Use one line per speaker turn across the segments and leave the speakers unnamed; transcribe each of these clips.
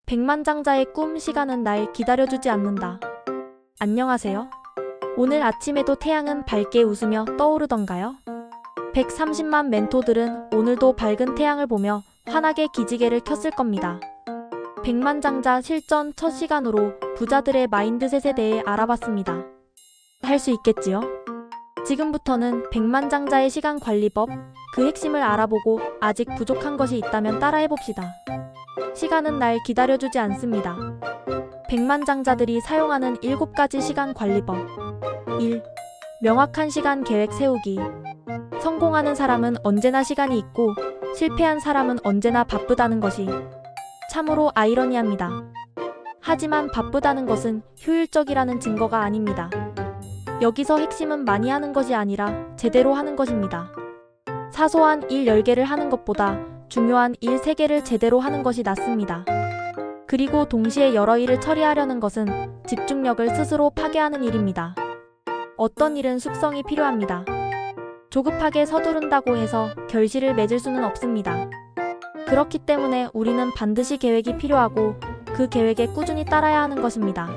백만장자의 꿈 시간은 날 기다려주지 않는다. 안녕하세요. 오늘 아침에도 태양은 밝게 웃으며 떠오르던가요? 130만 멘토들은 오늘도 밝은 태양을 보며 환하게 기지개를 켰을 겁니다. 백만장자 실전 첫 시간으로 부자들의 마인드셋에 대해 알아봤습니다. 할 수 있겠지요? 지금부터는 백만장자의 시간관리법, 그 핵심을 알아보고 아직 부족한 것이 있다면 따라해봅시다. 시간은 날 기다려주지 않습니다. 백만장자들이 사용하는 7가지 시간관리법. 1. 명확한 시간 계획 세우기. 성공하는 사람은 언제나 시간이 있고 실패한 사람은 언제나 바쁘다는 것이 참으로 아이러니합니다. 하지만 바쁘다는 것은 효율적이라는 증거가 아닙니다. 여기서 핵심은 많이 하는 것이 아니라 제대로 하는 것입니다. 사소한 일 10개를 하는 것보다 중요한 일 3개를 제대로 하는 것이 낫습니다. 그리고 동시에 여러 일을 처리하려는 것은 집중력을 스스로 파괴하는 일입니다. 어떤 일은 숙성이 필요합니다. 조급하게 서두른다고 해서 결실을 맺을 수는 없습니다. 그렇기 때문에 우리는 반드시 계획이 필요하고 그 계획에 꾸준히 따라야 하는 것입니다.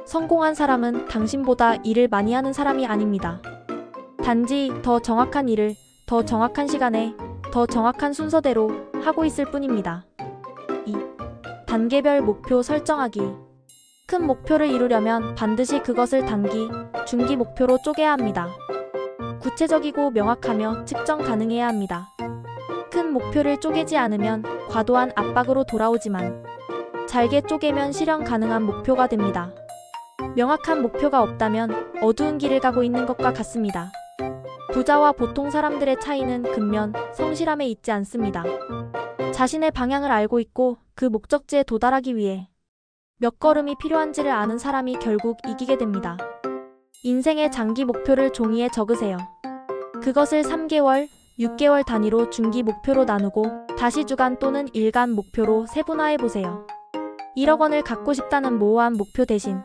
성공한 사람은 당신보다 일을 많이 하는 사람이 아닙니다. 단지 더 정확한 일을 더 정확한 시간에 더 정확한 순서대로 하고 있을 뿐입니다. 2. 단계별 목표 설정하기. 큰 목표를 이루려면 반드시 그것을 단기, 중기 목표로 쪼개야 합니다. 구체적이고 명확하며 측정 가능해야 합니다. 큰 목표를 쪼개지 않으면 과도한 압박으로 돌아오지만 잘게 쪼개면 실현 가능한 목표가 됩니다. 명확한 목표가 없다면 어두운 길을 가고 있는 것과 같습니다. 부자와 보통 사람들의 차이는 근면, 성실함에 있지 않습니다. 자신의 방향을 알고 있고 그 목적지에 도달하기 위해 몇 걸음이 필요한지를 아는 사람이 결국 이기게 됩니다. 인생의 장기 목표를 종이에 적으세요. 그것을 3개월, 6개월 단위로 중기 목표로 나누고 다시 주간 또는 일간 목표로 세분화해보세요. 1억 원을 갖고 싶다는 모호한 목표 대신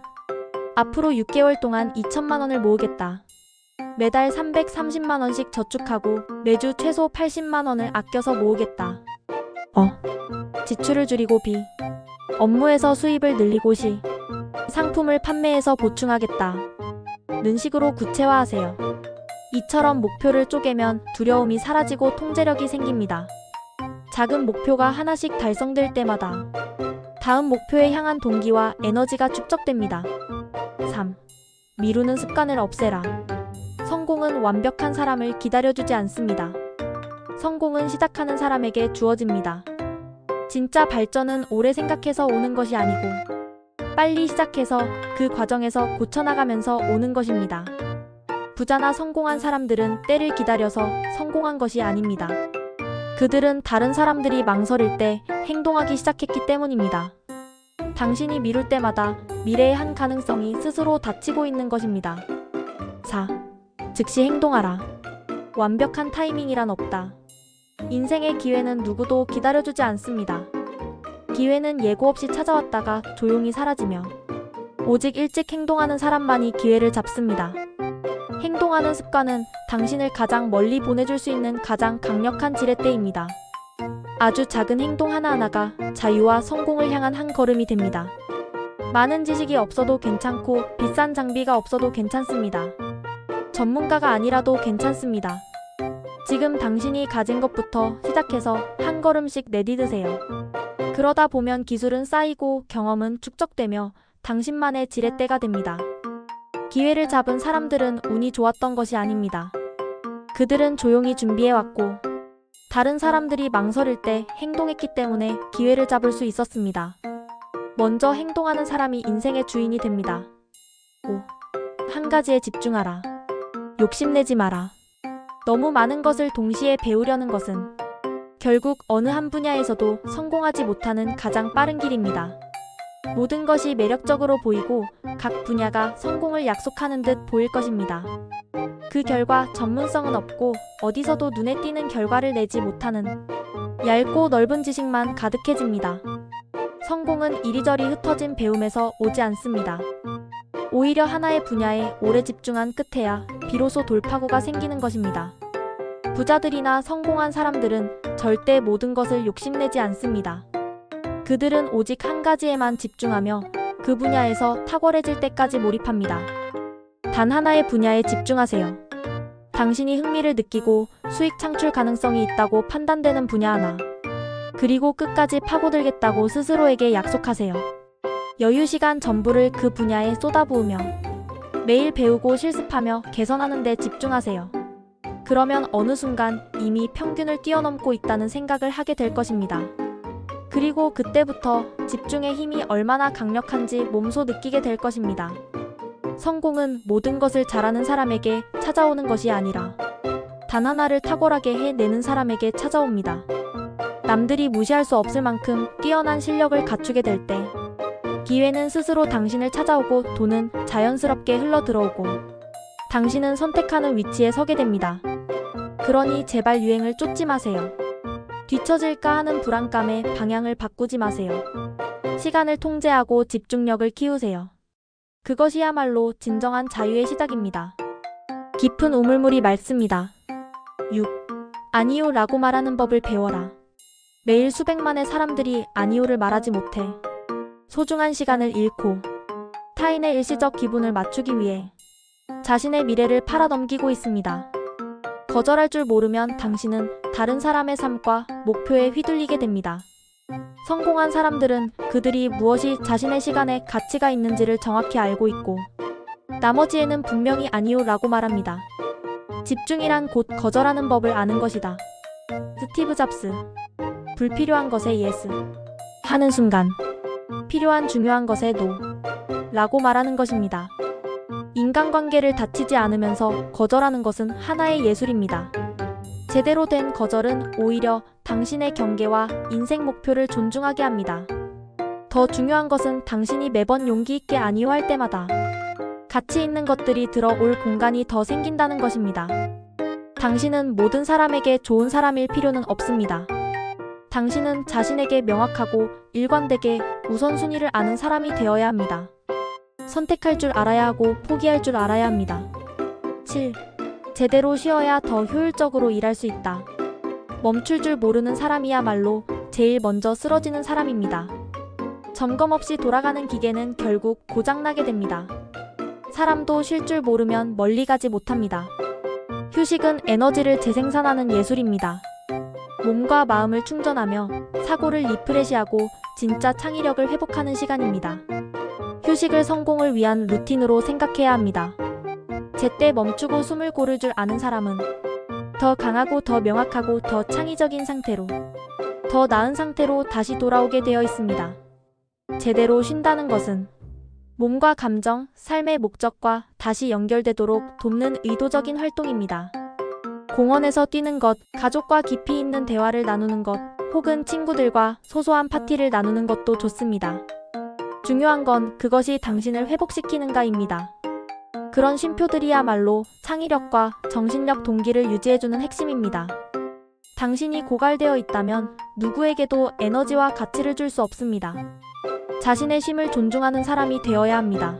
앞으로 6개월 동안 2천만 원을 모으겠다. 매달 330만 원씩 저축하고 매주 최소 80만 원을 아껴서 모으겠다. 지출을 줄이고 B. 업무에서 수입을 늘리고 C. 상품을 판매해서 보충하겠다. 는 식으로 구체화하세요. 이처럼 목표를 쪼개면 두려움이 사라지고 통제력이 생깁니다. 작은 목표가 하나씩 달성될 때마다 다음 목표에 향한 동기와 에너지가 축적됩니다. 3. 미루는 습관을 없애라. 성공은 완벽한 사람을 기다려주지 않습니다. 성공은 시작하는 사람에게 주어집니다. 진짜 발전은 오래 생각해서 오는 것이 아니고 빨리 시작해서 그 과정에서 고쳐나가면서 오는 것입니다. 부자나 성공한 사람들은 때를 기다려서 성공한 것이 아닙니다. 그들은 다른 사람들이 망설일 때 행동하기 시작했기 때문입니다. 당신이 미룰 때마다 미래의 한 가능성이 스스로 닫히고 있는 것입니다. 4. 즉시 행동하라. 완벽한 타이밍이란 없다. 인생의 기회는 누구도 기다려주지 않습니다. 기회는 예고 없이 찾아왔다가 조용히 사라지며 오직 일찍 행동하는 사람만이 기회를 잡습니다. 행동하는 습관은 당신을 가장 멀리 보내줄 수 있는 가장 강력한 지렛대입니다. 아주 작은 행동 하나하나가 자유와 성공을 향한 한 걸음이 됩니다. 많은 지식이 없어도 괜찮고 비싼 장비가 없어도 괜찮습니다. 전문가가 아니라도 괜찮습니다. 지금 당신이 가진 것부터 시작해서 한 걸음씩 내디드세요. 그러다 보면 기술은 쌓이고 경험은 축적되며 당신만의 지렛대가 됩니다. 기회를 잡은 사람들은 운이 좋았던 것이 아닙니다. 그들은 조용히 준비해왔고 다른 사람들이 망설일 때 행동했기 때문에 기회를 잡을 수 있었습니다. 먼저 행동하는 사람이 인생의 주인이 됩니다. 5. 한 가지에 집중하라. 욕심내지 마라. 너무 많은 것을 동시에 배우려는 것은 결국 어느 한 분야에서도 성공하지 못하는 가장 빠른 길입니다. 모든 것이 매력적으로 보이고 각 분야가 성공을 약속하는 듯 보일 것입니다. 그 결과 전문성은 없고 어디서도 눈에 띄는 결과를 내지 못하는 얇고 넓은 지식만 가득해집니다. 성공은 이리저리 흩어진 배움에서 오지 않습니다. 오히려 하나의 분야에 오래 집중한 끝에야 비로소 돌파구가 생기는 것입니다. 부자들이나 성공한 사람들은 절대 모든 것을 욕심내지 않습니다. 그들은 오직 한 가지에만 집중하며 그 분야에서 탁월해질 때까지 몰입합니다. 단 하나의 분야에 집중하세요. 당신이 흥미를 느끼고 수익 창출 가능성이 있다고 판단되는 분야 하나. 그리고 끝까지 파고들겠다고 스스로에게 약속하세요. 여유 시간 전부를 그 분야에 쏟아부으며 매일 배우고 실습하며 개선하는 데 집중하세요. 그러면 어느 순간 이미 평균을 뛰어넘고 있다는 생각을 하게 될 것입니다. 그리고 그때부터 집중의 힘이 얼마나 강력한지 몸소 느끼게 될 것입니다. 성공은 모든 것을 잘하는 사람에게 찾아오는 것이 아니라 단 하나를 탁월하게 해내는 사람에게 찾아옵니다. 남들이 무시할 수 없을 만큼 뛰어난 실력을 갖추게 될 때 기회는 스스로 당신을 찾아오고 돈은 자연스럽게 흘러들어오고 당신은 선택하는 위치에 서게 됩니다. 그러니 제발 유행을 쫓지 마세요. 뒤처질까 하는 불안감에 방향을 바꾸지 마세요. 시간을 통제하고 집중력을 키우세요. 그것이야말로 진정한 자유의 시작입니다. 깊은 우물물이 맑습니다. 6. 아니요 라고 말하는 법을 배워라. 매일 수백만의 사람들이 아니요를 말하지 못해 소중한 시간을 잃고 타인의 일시적 기분을 맞추기 위해 자신의 미래를 팔아넘기고 있습니다. 거절할 줄 모르면 당신은 다른 사람의 삶과 목표에 휘둘리게 됩니다. 성공한 사람들은 그들이 무엇이 자신의 시간에 가치가 있는지를 정확히 알고 있고 나머지에는 분명히 아니요 라고 말합니다. 집중이란 곧 거절하는 법을 아는 것이다. 스티브 잡스. 불필요한 것에 예스 하는 순간 필요한 중요한 것에 노 라고 말하는 것입니다. 인간관계를 다치지 않으면서 거절하는 것은 하나의 예술입니다. 제대로 된 거절은 오히려 당신의 경계와 인생 목표를 존중하게 합니다. 더 중요한 것은 당신이 매번 용기 있게 아니요 할 때마다 가치 있는 것들이 들어올 공간이 더 생긴다는 것입니다. 당신은 모든 사람에게 좋은 사람일 필요는 없습니다. 당신은 자신에게 명확하고 일관되게 우선순위를 아는 사람이 되어야 합니다. 선택할 줄 알아야 하고 포기할 줄 알아야 합니다. 7. 제대로 쉬어야 더 효율적으로 일할 수 있다. 멈출 줄 모르는 사람이야말로 제일 먼저 쓰러지는 사람입니다. 점검 없이 돌아가는 기계는 결국 고장나게 됩니다. 사람도 쉴 줄 모르면 멀리 가지 못합니다. 휴식은 에너지를 재생산하는 예술입니다. 몸과 마음을 충전하며 사고를 리프레시하고 진짜 창의력을 회복하는 시간입니다. 휴식을 성공을 위한 루틴으로 생각해야 합니다. 제때 멈추고 숨을 고를 줄 아는 사람은 더 강하고 더 명확하고 더 창의적인 상태로 더 나은 상태로 다시 돌아오게 되어 있습니다. 제대로 쉰다는 것은 몸과 감정, 삶의 목적과 다시 연결되도록 돕는 의도적인 활동입니다. 공원에서 뛰는 것, 가족과 깊이 있는 대화를 나누는 것, 혹은 친구들과 소소한 파티를 나누는 것도 좋습니다. 중요한 건 그것이 당신을 회복시키는가입니다. 그런 쉼표들이야말로 창의력과 정신력 동기를 유지해주는 핵심입니다. 당신이 고갈되어 있다면 누구에게도 에너지와 가치를 줄 수 없습니다. 자신의 쉼을 존중하는 사람이 되어야 합니다.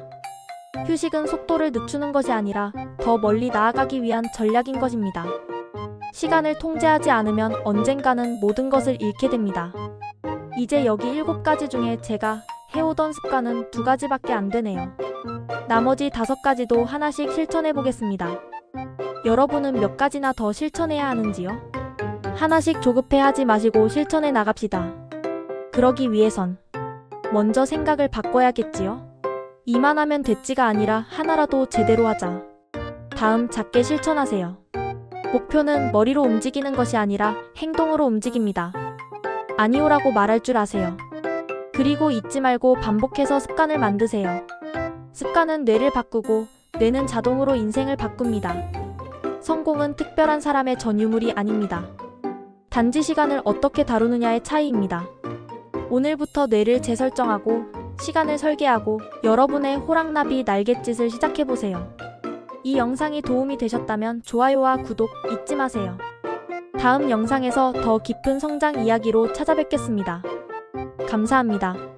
휴식은 속도를 늦추는 것이 아니라 더 멀리 나아가기 위한 전략인 것입니다. 시간을 통제하지 않으면 언젠가는 모든 것을 잃게 됩니다. 이제 여기 7가지 중에 제가 해오던 습관은 2가지밖에 안 되네요. 나머지 5가지도 하나씩 실천해 보겠습니다. 여러분은 몇 가지나 더 실천해야 하는지요? 하나씩 조급해 하지 마시고 실천해 나갑시다. 그러기 위해선 먼저 생각을 바꿔야겠지요? 이만 하면 됐지가 아니라 하나라도 제대로 하자. 다음 작게 실천하세요. 목표는 머리로 움직이는 것이 아니라 행동으로 움직입니다. 아니오라고 말할 줄 아세요. 그리고 잊지 말고 반복해서 습관을 만드세요. 습관은 뇌를 바꾸고 뇌는 자동으로 인생을 바꿉니다. 성공은 특별한 사람의 전유물이 아닙니다. 단지 시간을 어떻게 다루느냐의 차이입니다. 오늘부터 뇌를 재설정하고 시간을 설계하고 여러분의 호랑나비 날갯짓을 시작해보세요. 이 영상이 도움이 되셨다면 좋아요와 구독 잊지 마세요. 다음 영상에서 더 깊은 성장 이야기로 찾아뵙겠습니다. 감사합니다.